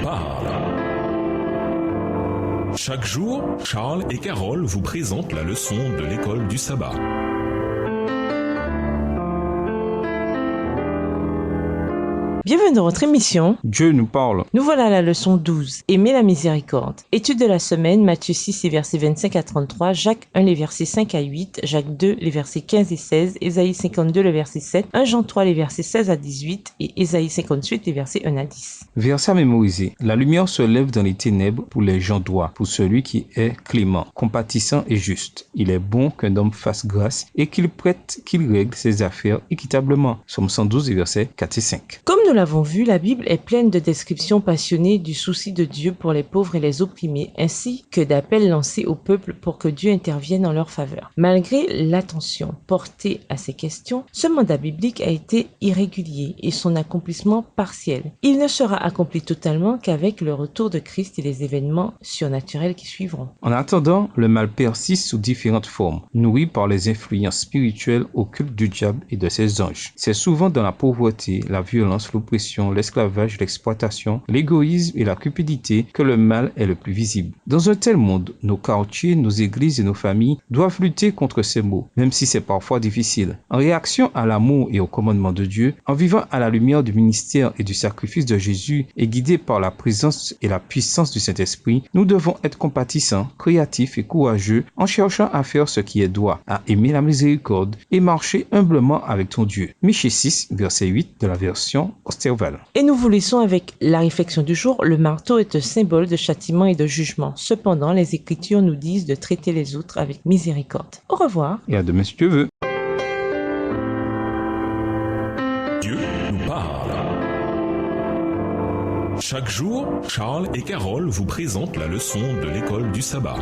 parle. Chaque jour, Charles et Carole vous présentent la leçon de l'école du sabbat. Bienvenue dans votre émission. Dieu nous parle. Nous voilà à la leçon 12. Aimer la miséricorde. Étude de la semaine, Matthieu 6, les versets 25 à 33, Jacques 1, les versets 5 à 8, Jacques 2, les versets 15 et 16, Ésaïe 52, le verset 7, 1 Jean 3, les versets 16 à 18 et Ésaïe 58, les versets 1 à 10. Verset à mémoriser. La lumière se lève dans les ténèbres pour les gens droits, pour celui qui est clément, compatissant et juste. Il est bon qu'un homme fasse grâce et qu'il règle ses affaires équitablement. Somme 112, les versets 4 et 5. Comme nous l'avons vu, la Bible est pleine de descriptions passionnées du souci de Dieu pour les pauvres et les opprimés, ainsi que d'appels lancés au peuple pour que Dieu intervienne en leur faveur. Malgré l'attention portée à ces questions, ce mandat biblique a été irrégulier et son accomplissement partiel. Il ne sera accompli totalement qu'avec le retour de Christ et les événements surnaturels qui suivront. En attendant, le mal persiste sous différentes formes, nourri par les influences spirituelles occultes du diable et de ses anges. C'est souvent dans la pauvreté, la violence, l'oppression, l'esclavage, l'exploitation, l'égoïsme et la cupidité que le mal est le plus visible. Dans un tel monde, nos quartiers, nos églises et nos familles doivent lutter contre ces maux, même si c'est parfois difficile. En réaction à l'amour et au commandement de Dieu, en vivant à la lumière du ministère et du sacrifice de Jésus et guidés par la présence et la puissance du Saint-Esprit, nous devons être compatissants, créatifs et courageux en cherchant à faire ce qui est droit, à aimer la miséricorde et marcher humblement avec ton Dieu. Michée 6, verset 8 de la version Osterval. Et nous vous laissons avec la réflexion du jour. Le marteau est un symbole de châtiment et de jugement. Cependant, les Écritures nous disent de traiter les autres avec miséricorde. Au revoir. Et à demain si Dieu veut. Dieu nous parle. Chaque jour, Charles et Carole vous présentent la leçon de l'école du sabbat.